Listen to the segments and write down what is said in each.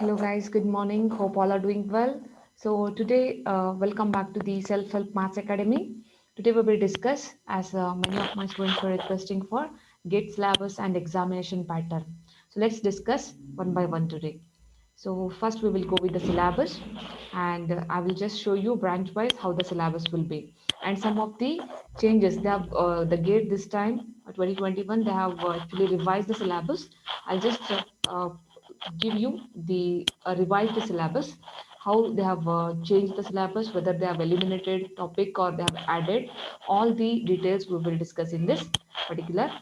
Hello guys, good morning. Hope all are doing well. So today, welcome back to the Self-Help Maths Academy. Today we will discuss, as many of my students were requesting for, GATE syllabus and examination pattern. So let's discuss one by one today. So first we will go with the syllabus, and I will just show you branch wise how the syllabus will be and some of the changes. They have the GATE this time 2021, they have actually revised the syllabus. I'll just give you the revised syllabus, how they have changed the syllabus, whether they have eliminated topic or they have added. All the details we will discuss in this particular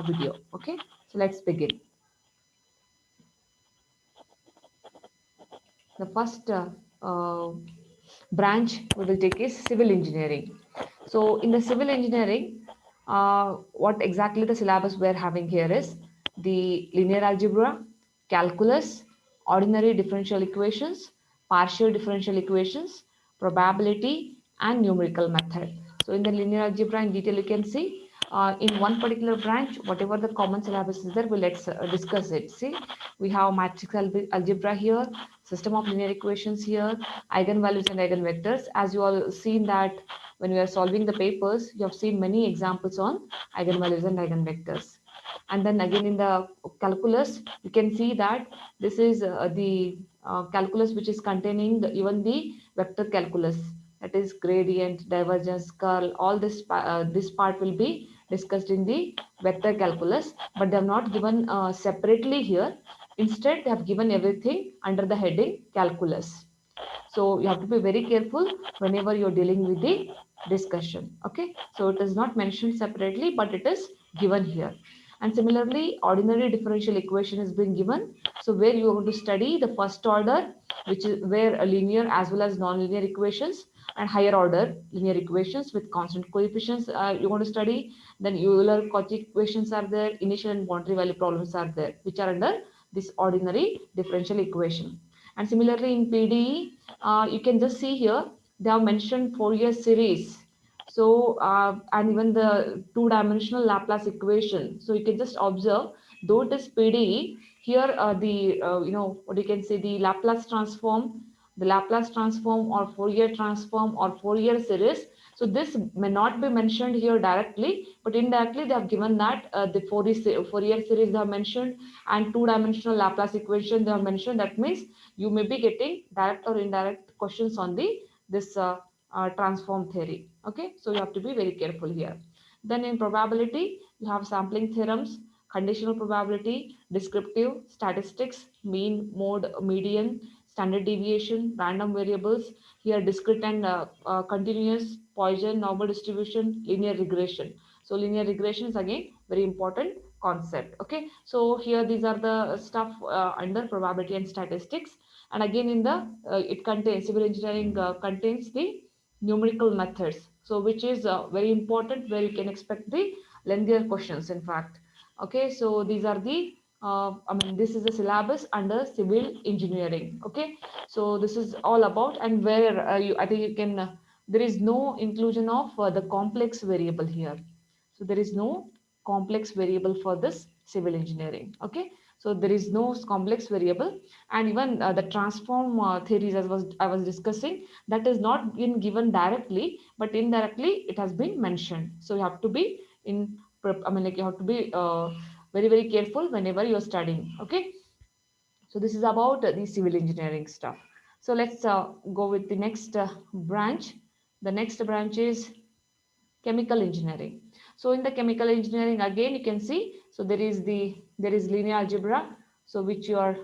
video. Okay, so let's begin. The first branch we will take is civil engineering. So in the civil engineering, what exactly the syllabus we're having here is the linear algebra, calculus, ordinary differential equations, partial differential equations, probability, and numerical method. So in the linear algebra in detail, you can see in one particular branch, whatever the common syllabus is there, let's discuss it. See, we have matrix algebra here, system of linear equations here, eigenvalues and eigenvectors. As you all seen that when we are solving the papers, you have seen many examples on eigenvalues and eigenvectors. And then again in the calculus, you can see that this is the calculus which is containing even the vector calculus, that is gradient, divergence, curl. All this part will be discussed in the vector calculus, but they have not given separately here. Instead, they have given everything under the heading calculus. So you have to be very careful whenever you're dealing with the discussion. Okay, so it is not mentioned separately, but it is given here. And similarly, ordinary differential equation is being given. So where you are going to study the first order, which is where a linear as well as non-linear equations, and higher order linear equations with constant coefficients you want to study. Then Euler-Cauchy equations are there, initial and boundary value problems are there, which are under this ordinary differential equation. And similarly in PDE, you can just see here, they have mentioned Fourier series. So, and even the two-dimensional Laplace equation. So you can just observe, though it is PDE, here what you can say, the Laplace transform or Fourier transform or Fourier series. So this may not be mentioned here directly, but indirectly they have given that the Fourier series they have mentioned, and two-dimensional Laplace equation they have mentioned. That means you may be getting direct or indirect questions on the this transform theory. Okay, so you have to be very careful here. Then in probability, you have sampling theorems, conditional probability, descriptive, statistics, mean, mode, median, standard deviation, random variables. Here discrete and continuous, Poisson, normal distribution, linear regression. So linear regression is again very important concept. Okay, so here these are the stuff under probability and statistics. And again in the it contains, civil engineering contains the numerical methods, so which is very important, where you can expect the lengthier questions in fact. Okay, so these are the this is the syllabus under civil engineering. Okay, so this is all about, and where I think you can there is no inclusion of the complex variable here. So there is no complex variable for this civil engineering. Okay, so there is no complex variable. And even the transform theories, as I was discussing, that is not been given directly, but indirectly it has been mentioned. So you have to be you have to be very careful whenever you're studying. Okay, so this is about the civil engineering stuff. So let's go with the next branch. The next branch is chemical engineering. So in the chemical engineering, again you can see, so there is linear algebra, so which we are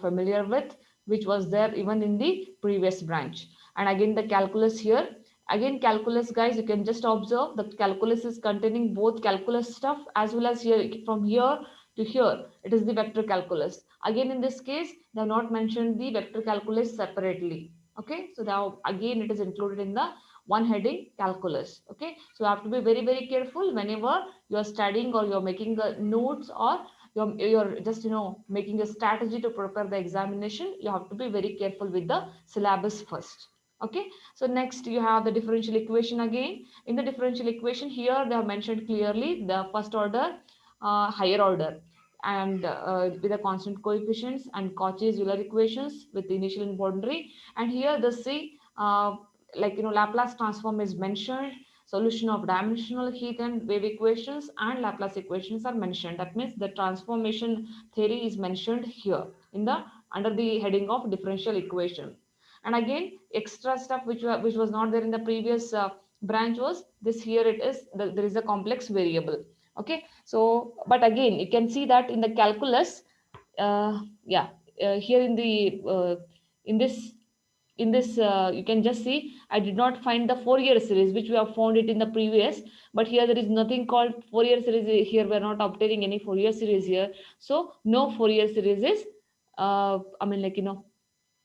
familiar with, which was there even in the previous branch. And again the calculus here, again calculus guys, you can just observe that calculus is containing both calculus stuff as well as here, from here to here it is the vector calculus. Again in this case they have not mentioned the vector calculus separately. Okay, so now again it is included in the one heading calculus. Okay, so you have to be very careful whenever you are studying or you're making the notes, or you're just making a strategy to prepare the examination. You have to be very careful with the syllabus first. Okay, so next you have the differential equation. Again in the differential equation, here they have mentioned clearly the first order, higher order, and with the constant coefficients, and Cauchy's Euler equations with the initial and boundary. And here the C, Laplace transform is mentioned, solution of dimensional heat and wave equations and Laplace equations are mentioned. That means the transformation theory is mentioned here in the under the heading of differential equation. And again, extra stuff which was not there in the previous branch was this. Here it is, there is a complex variable. Okay, so but again you can see that in the calculus, yeah, here in this you can just see I did not find the Fourier series which we have found it in the previous, but here there is nothing called Fourier series. Here we are not obtaining any Fourier series here, so no Fourier series is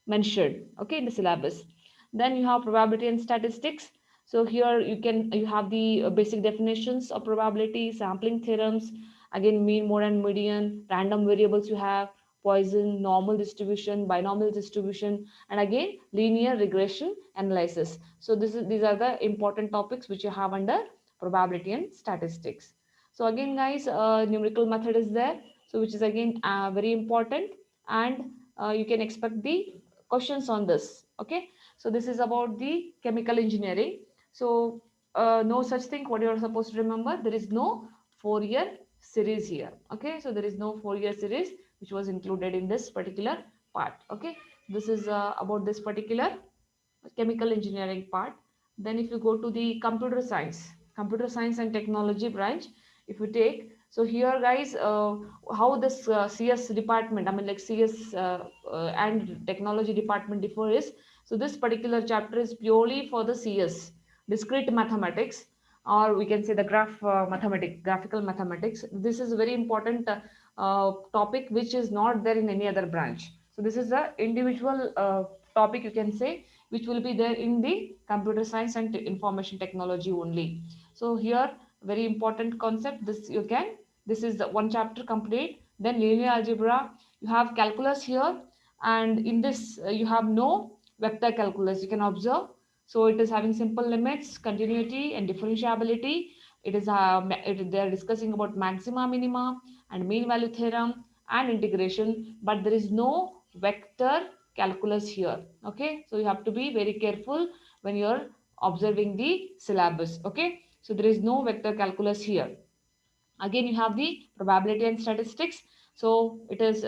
mentioned, okay, in the syllabus. Then you have probability and statistics. So here you have the basic definitions of probability, sampling theorems, again mean, mode and median, random variables you have, Poisson, normal distribution, binomial distribution, and again linear regression analysis. So these are the important topics which you have under probability and statistics. So again guys, numerical method is there, so which is again very important, and you can expect the questions on this. Okay, so this is about the chemical engineering. So no such thing, what you are supposed to remember, there is no Fourier series here. Okay, so there is no Fourier series which was included in this particular part. Okay, this is about this particular chemical engineering part. Then if you go to the computer science and technology branch, if you take, so here guys, how this CS department, CS and technology department differ is, so this particular chapter is purely for the CS, discrete mathematics, or we can say the graphical mathematics. This is a very important topic which is not there in any other branch. So this is the individual topic, you can say, which will be there in the computer science and information technology only. So here very important concept, this is the one chapter complete. Then linear algebra, you have calculus here, and in this you have no vector calculus, you can observe. So it is having simple limits, continuity and differentiability. They are discussing about maxima, minima and mean value theorem and integration, but there is no vector calculus here. Okay, so you have to be very careful when you're observing the syllabus. Okay, so there is no vector calculus here. Again you have the probability and statistics. So it is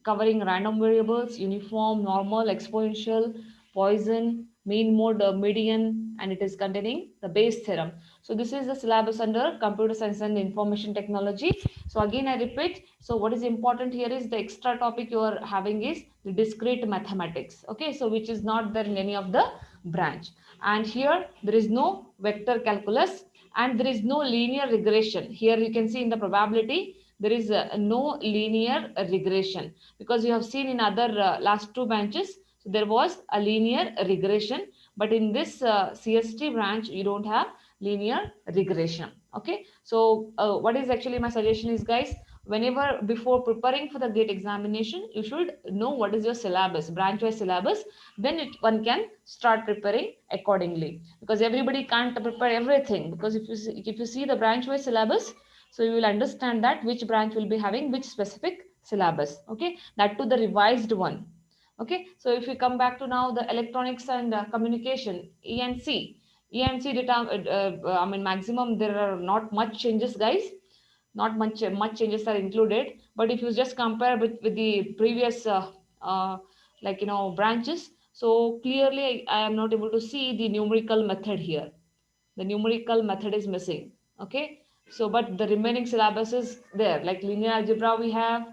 covering random variables, uniform, normal, exponential, Poisson, mean, mode, median, and it is containing the Bayes theorem. So this is the syllabus under computer science and information technology. So again I repeat, so what is important here is the extra topic you are having is the discrete mathematics. Okay, so which is not there in any of the branch. And here there is no vector calculus and there is no linear regression. Here you can see in the probability there is no linear regression, because you have seen in other last two branches, so there was a linear regression, but in this CST branch you don't have linear regression. Okay, so what is actually my suggestion is guys, whenever before preparing for the GATE examination, you should know what is your syllabus, branch wise syllabus, then one can start preparing accordingly, because everybody can't prepare everything, because if you see the branch wise syllabus, so you will understand that which branch will be having which specific syllabus. Okay, that to the revised one. Okay, so if we come back to now the electronics and communication, ENC, maximum there are not much changes guys, not much changes are included, but if you just compare with the previous branches, so clearly I am not able to see the numerical method here. The numerical method is missing. Okay, so but the remaining syllabus is there, like linear algebra we have.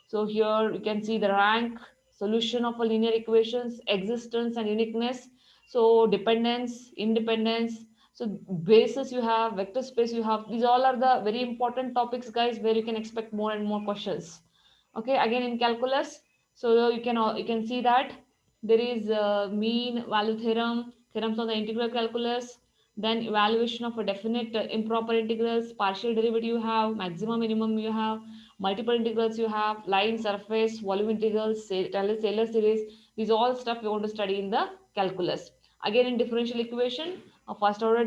So here you can see the rank, solution of a linear equations, existence and uniqueness, so dependence, independence, so basis you have, vector space you have. These all are the very important topics guys, where you can expect more and more questions. Okay, again in calculus, so you can see that there is mean value theorem, theorems on the integral calculus, then evaluation of a definite improper integrals, partial derivative you have, maximum minimum you have, multiple integrals you have, line, surface, volume integrals, Taylor series. These all stuff we want to study in the calculus. Again in differential equation, first order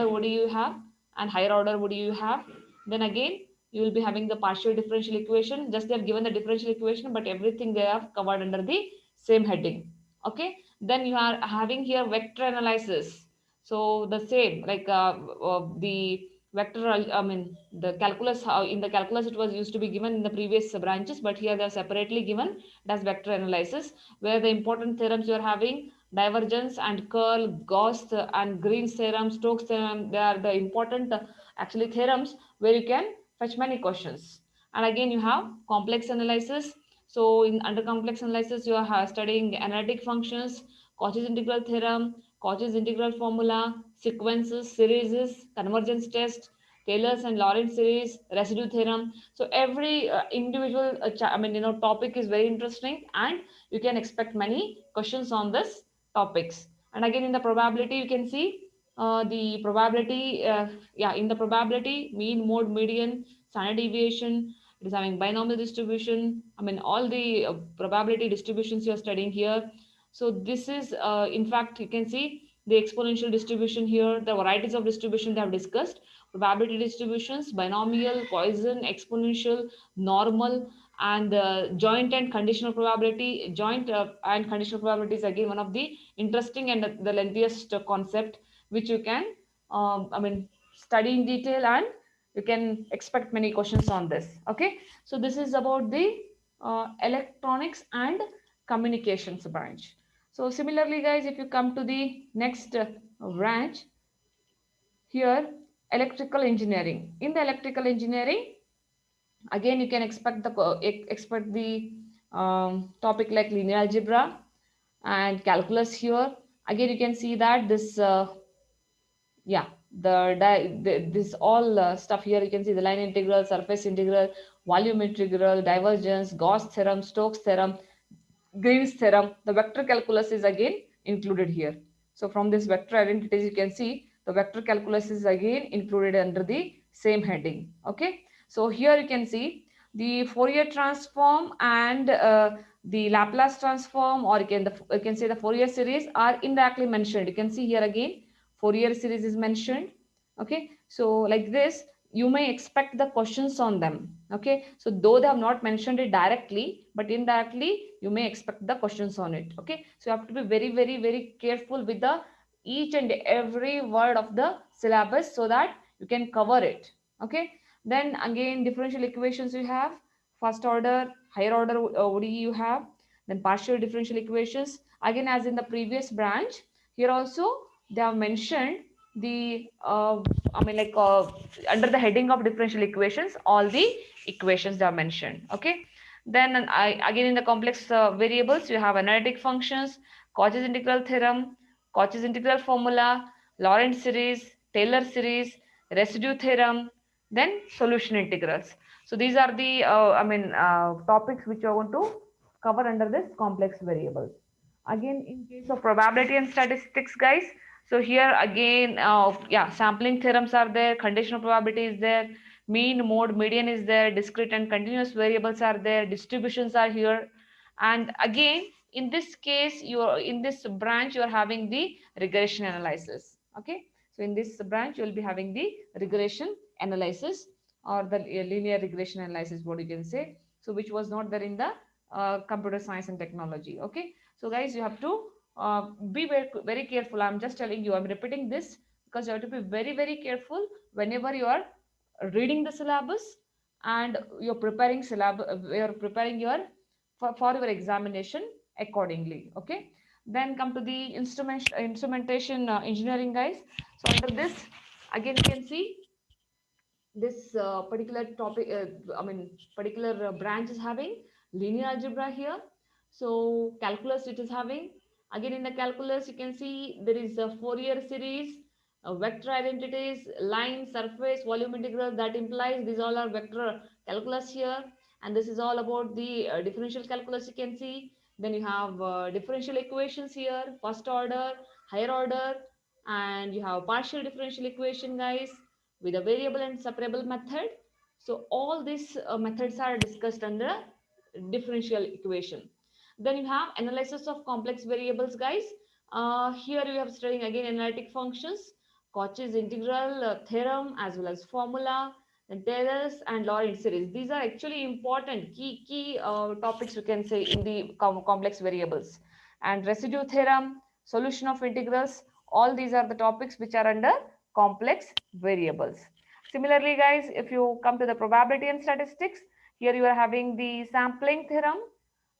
what do you have, and higher order what do you have. Then again you will be having the partial differential equation. Just they have given the differential equation, but everything they have covered under the same heading. Okay. Then you are having here vector analysis. So the same like the vector, I mean the calculus, how in the calculus it was used to be given in the previous branches, but here they are separately given as vector analysis, where the important theorems you are having divergence and curl, Gauss and Green's theorem, Stokes theorem. They are the important actually theorems where you can fetch many questions. And again you have complex analysis. So in under complex analysis you are studying analytic functions, Cauchy's integral theorem, Cauchy's integral formula, sequences, series, convergence test, Taylor's and Lorentz series, residue theorem. So every individual I mean topic is very interesting, and you can expect many questions on this topics. And again in the probability you can see the probability, yeah, in the probability, mean, mode, median, standard deviation, it is having binomial distribution. I mean all the probability distributions you are studying here. So this is in fact you can see the exponential distribution here, the varieties of distribution they have discussed, probability distributions, binomial, Poisson, exponential, normal, and joint and conditional probability. Joint and conditional probability is again one of the interesting and the lengthiest concept which you can I mean study in detail, and you can expect many questions on this. Okay, so this is about the electronics and communications branch. So similarly guys, if you come to the next branch here, electrical engineering. In the electrical engineering, again you can expect the topic like linear algebra and calculus here. Again you can see that this yeah, this all stuff here, you can see the line integral, surface integral, volume integral, divergence, Gauss theorem, Stokes theorem, Green's theorem. The vector calculus is again included here. So from this vector identities you can see the vector calculus is again included under the same heading. Okay, so here you can see the Fourier transform and the Laplace transform, or you can say the Fourier series are indirectly mentioned. You can see here again Fourier series is mentioned. Okay, so like this you may expect the questions on them. Okay, so though they have not mentioned it directly, but indirectly you may expect the questions on it. Okay, so you have to be very careful with the each and every word of the syllabus so that you can cover it. Okay, then again differential equations you have, first order, higher order ODE you have, then partial differential equations. Again as in the previous branch, here also they have mentioned the I mean like under the heading of differential equations, all the equations they are mentioned. Okay, then again in the complex variables you have analytic functions, Cauchy's integral theorem, Cauchy's integral formula, Lorentz series, Taylor series, residue theorem, then solution integrals. So these are the I mean topics which I want to cover under this complex variables. Again in case of probability and statistics guys, so here again yeah, sampling theorems are there, conditional probability is there, mean, mode, median is there, discrete and continuous variables are there, distributions are here. And again in this case you are in this branch you are having the regression analysis. Okay, so in this branch you will be having the regression analysis, or the linear regression analysis, what you can say, so which was not there in the computer science and technology. Okay, so guys you have to be very careful. I'm just telling you, I'm repeating this because you have to be very careful whenever you are reading the syllabus and you're preparing syllabus, you're preparing your for your examination accordingly. Okay, then come to the instrumentation engineering guys. So under this again you can see this particular topic I mean particular branch is having linear algebra here. So calculus it is having, again in the calculus you can see there is a Fourier series, vector identities, line, surface, volume integral, that implies these all are vector calculus here. And this is all about the differential calculus you can see. Then you have differential equations here, first order, higher order, and you have partial differential equation guys with a variable and separable method. So all these methods are discussed under differential equation. Then you have analysis of complex variables guys. Here you have studying again analytic functions, Cauchy's integral theorem as well as formula, The Taylor's and Lorentz series. These are actually important key topics you can say in the complex variables. And residue theorem, solution of integrals, all these are the topics which are under complex variables. Similarly, guys, if you come to the probability and statistics, here you are having the sampling theorem,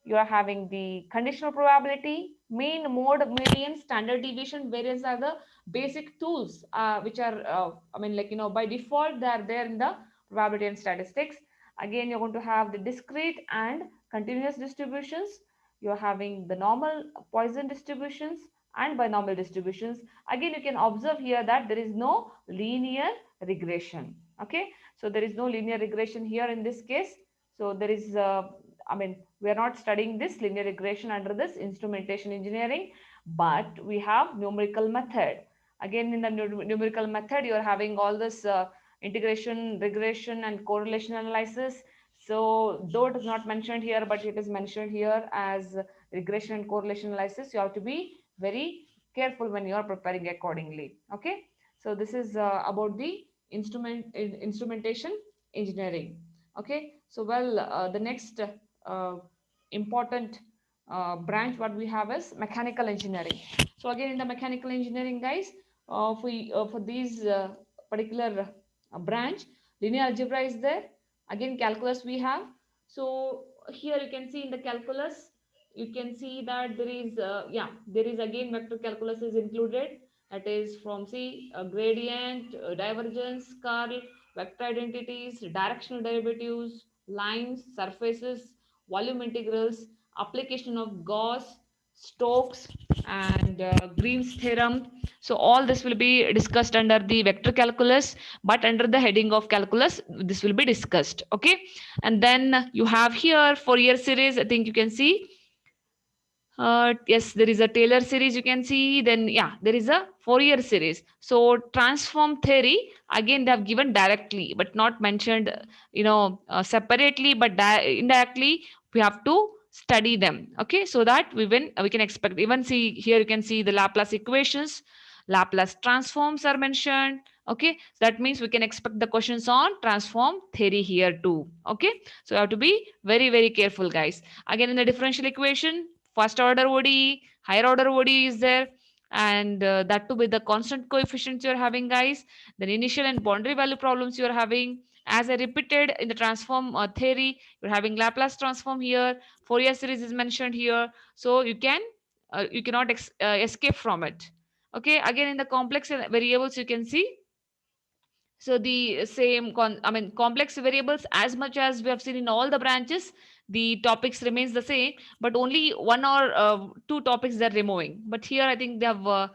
you are having the conditional probability, mean, mode, median, standard deviation, variance are the basic tools which are, by default, they are there in the probability and statistics. Again, you're going to have the discrete and continuous distributions. You're having the normal Poisson distributions and binomial distributions. Again, you can observe here that there is no linear regression. Okay, so there is no linear regression here in this case. So there is we are not studying this linear regression under this instrumentation engineering, but we have numerical method. Again, in the numerical method, you are having all this integration, regression, and correlation analysis. So though it is not mentioned here, but it is mentioned here as regression and correlation analysis, you have to be very careful when you are preparing accordingly. Okay, so this is about the instrumentation engineering. Okay, so well, the next important branch what we have is mechanical engineering. So again, in the mechanical engineering, guys, for these particular branch, linear algebra is there. Again, calculus we have. So here you can see in the calculus, you can see that there is there is again vector calculus is included. That is from C, gradient, divergence, curl, vector identities, directional derivatives, lines, surfaces, volume integrals, application of Gauss, Stokes, and Green's theorem. So all this will be discussed under the vector calculus, but under the heading of calculus, this will be discussed. Okay, and then you have here Fourier series. I think you can see. Yes, there is a Taylor series you can see. Then yeah, there is a Fourier series. So transform theory again they have given directly, but not mentioned. Separately, but indirectly we have to study them. Okay, so that we can expect. Even see here you can see the Laplace equations, Laplace transforms are mentioned. Okay, so that means we can expect the questions on transform theory here too. Okay, so you have to be very careful, guys. Again, in the differential equation, first order ODE, higher order ODE is there, and that too with the constant coefficients you're having, guys. Then initial and boundary value problems you're having. As I repeated in the transform theory, you're having Laplace transform here. Fourier series is mentioned here, so you cannot escape from it. Okay, again in the complex variables you can see, so the same complex variables, as much as we have seen in all the branches, the topics remains the same, but only one or two topics they're removing. But here I think they have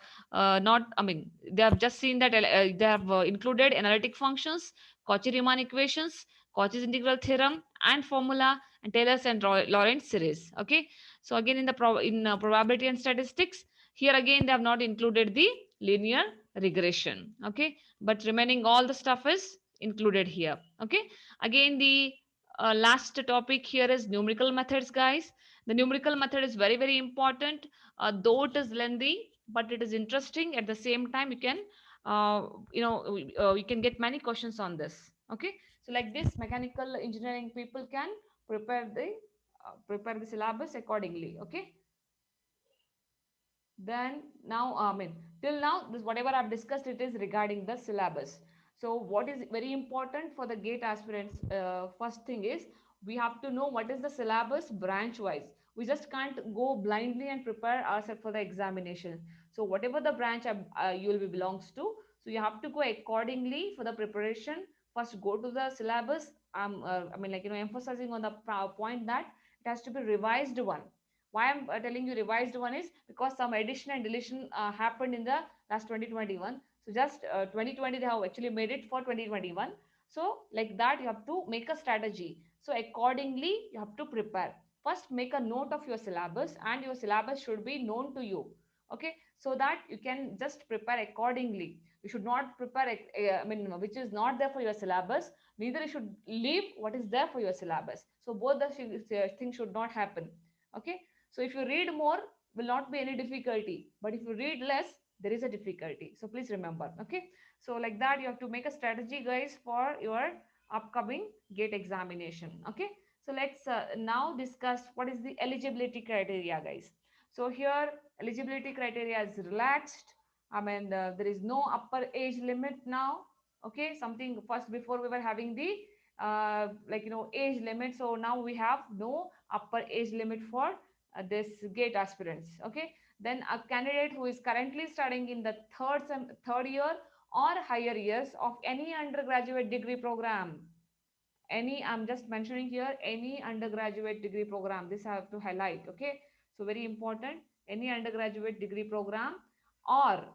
not they have just seen that they have included analytic functions, Cauchy-Riemann equations, Cauchy's integral theorem and formula, and Taylor's and Lorentz series. Okay, so again in the probability and statistics, here again they have not included the linear regression. Okay, but remaining all the stuff is included here. Okay, again the last topic here is numerical methods, guys. The numerical method is very important, though it is lengthy, but it is interesting. At the same time, you can you can get many questions on this. Okay, so like this mechanical engineering people can prepare the syllabus accordingly. Okay, then now till now this whatever I've discussed, it is regarding the syllabus. So what is very important for the gate aspirants, first thing is we have to know what is the syllabus branch wise. We just can't go blindly and prepare ourselves for the examination. So whatever the branch you will be belongs to, so you have to go accordingly for the preparation. First go to the syllabus. Emphasizing on the point that it has to be revised one. Why I'm telling you revised one is because some addition and deletion happened in the last 2021. So just 2020 they have actually made it for 2021. So like that you have to make a strategy. So accordingly you have to prepare. First make a note of your syllabus, and your syllabus should be known to you. Okay, so that you can just prepare accordingly. You should not prepare which is not there for your syllabus. Neither you should leave what is there for your syllabus. So both the things should not happen. Okay, so if you read more, will not be any difficulty. But if you read less, there is a difficulty. So please remember. Okay. So like that, you have to make a strategy, guys, for your upcoming GATE examination. Okay, so let's now discuss what is the eligibility criteria, guys. So here eligibility criteria is relaxed. I mean, there is no upper age limit now. Okay, something first before we were having the like age limit. So now we have no upper age limit for this GATE aspirants. Okay, then a candidate who is currently studying in the third year or higher years of any undergraduate degree program, any, I'm just mentioning here, any undergraduate degree program, this I have to highlight. Okay, so very important, any undergraduate degree program, or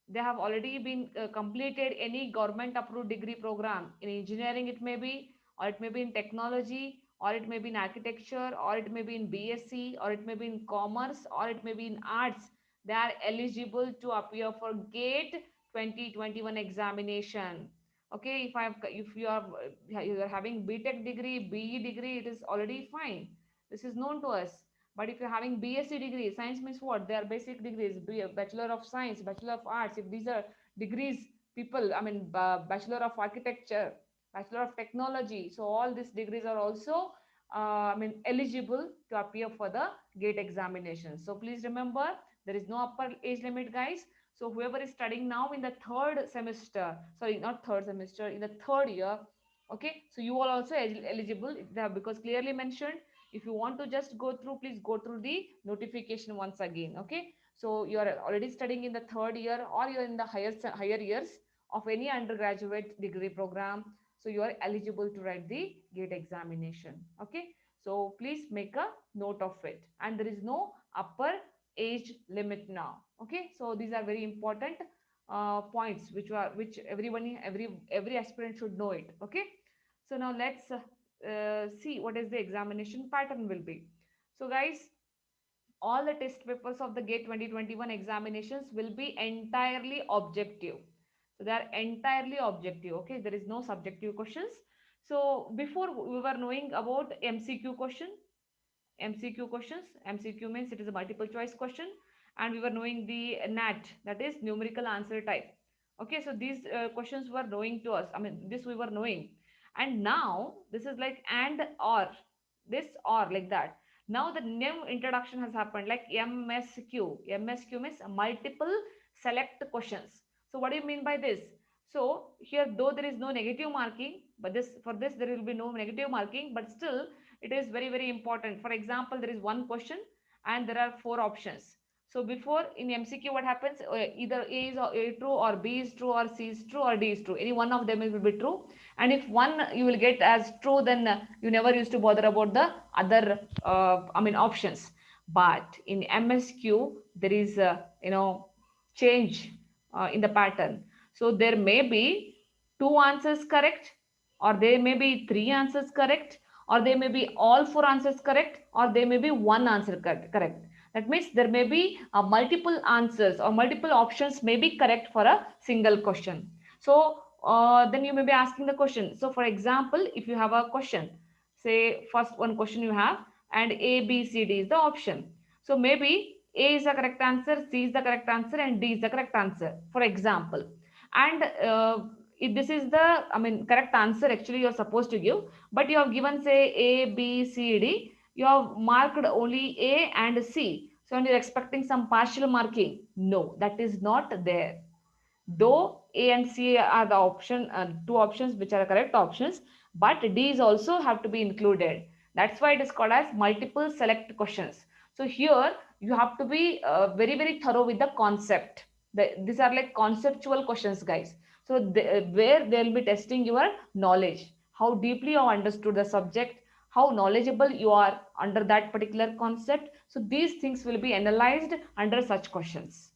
they have already been completed any government approved degree program in engineering, it may be, or it may be in technology, or it may be in architecture, or it may be in BSc, or it may be in commerce, or it may be in arts. They are eligible to appear for GATE 2021 examination. Okay, if you are having BTech degree, BE degree, it is already fine, this is known to us. But if you're having BSc degree, science means what, they are basic degrees, be a bachelor of science, bachelor of arts, if these are degrees, people, I mean, bachelor of architecture, bachelor of technology, so all these degrees are also I mean eligible to appear for the GATE examination. So please remember, there is no upper age limit, guys. So whoever is studying now in the third semester, sorry, not third semester, in the third year, okay, so you are also eligible, because clearly mentioned. If you want to just go through, please go through the notification once again. Okay, so you are already studying in the third year, or you're in the higher years of any undergraduate degree program, so you are eligible to write the GATE examination. Okay, so please make a note of it, and there is no upper age limit now. Okay, so these are very important points which everyone, every aspirant should know it. Okay, so now let's see what is the examination pattern will be. So guys, all the test papers of the GATE 2021 examinations will be entirely objective. So they are entirely objective. Okay, there is no subjective questions. So before we were knowing about MCQ question, MCQ questions. MCQ means it is a multiple choice question, and we were knowing the NAT, that is numerical answer type. Okay, so these questions were knowing to us. I mean, this we were knowing, and now this is like and or, this or like that. Now the new introduction has happened, like MSQ. MSQ means multiple select questions. So what do you mean by this? So here, though there is no negative marking, but this, for this there will be no negative marking, but still it is very very important. For example, there is one question and there are four options. So before, in MCQ what happens, either A is true, or B is true, or C is true, or D is true, any one of them will be true. And if one you will get as true, then you never used to bother about the other I mean options. But in MSQ there is change in the pattern. So there may be two answers correct, or there may be three answers correct, or they may be all four answers correct, or they may be one answer correct. That means there may be multiple answers or multiple options may be correct for a single question. So then you may be asking the question. So for example, if you have a question, say first one question you have, and A, B, C, D is the option. So maybe A is the correct answer, C is the correct answer, and D is the correct answer, for example. And if this is the, I mean, correct answer actually you're supposed to give, but you have given say A, B, C, D, you have marked only A and C. So and you're expecting some partial marking. No, that is not there. Though A and C are the option, two options which are correct options, but D is also have to be included. That's why it is called as multiple select questions. So here you have to be very very thorough with the concept. These are like conceptual questions, guys. So where they will be testing your knowledge, how deeply you have understood the subject, how knowledgeable you are under that particular concept. So these things will be analyzed under such questions.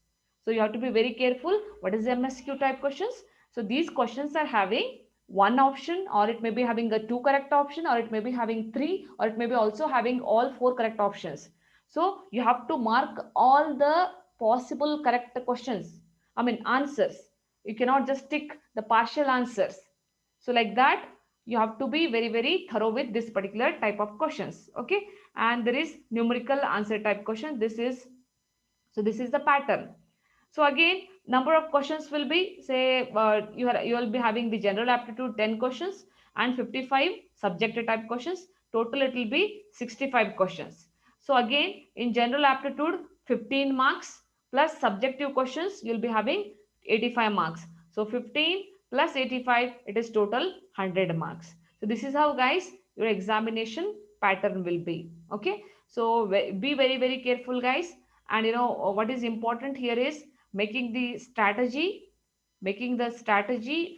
So you have to be very careful. What is MSQ type questions? So these questions are having one option, or it may be having a two correct option, or it may be having three, or it may be also having all four correct options. So you have to mark all the possible correct questions. I mean answers. You cannot just tick the partial answers. So like that, you have to be very very thorough with this particular type of questions. Okay, and there is numerical answer type question. This is, so this is the pattern. So again, number of questions will be, say you will be having the general aptitude 10 questions, and 55 subjective type questions. Total it will be 65 questions. So again, in general aptitude, 15 marks plus subjective questions, you'll be having 85 marks. So 15 plus 85, it is total 100 marks. So this is how, guys, your examination pattern will be. Okay. So be very, very careful, guys. And what is important here is making the strategy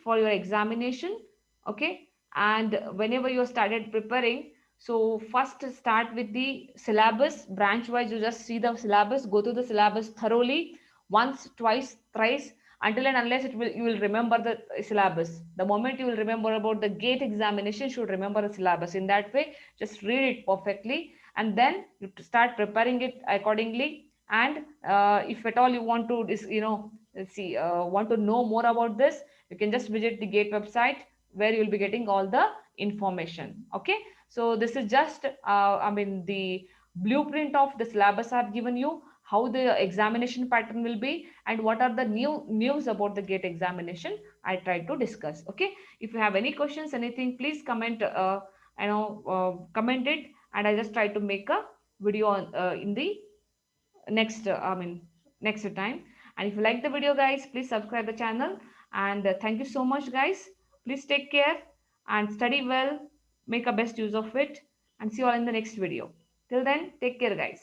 for your examination. Okay. And whenever you started preparing, so first start with the syllabus branch wise. You just see the syllabus, go through the syllabus thoroughly once, twice, thrice, until and unless you will remember the syllabus. The moment you will remember about the gate examination, you should remember the syllabus. In that way, just read it perfectly, and then you start preparing it accordingly. And if at all you want to see want to know more about this, you can just visit the gate website, where you will be getting all the information. Okay. So this is just the blueprint of the syllabus I have given you, how the examination pattern will be, and what are the news about the gate examination I tried to discuss. Okay. If you have any questions, anything, please comment, comment it, and I just try to make a video on in the next next time. And if you like the video, guys, please subscribe the channel. And thank you so much, guys. Please take care and study well, make a best use of it, and see you all in the next video. Till then, take care, guys.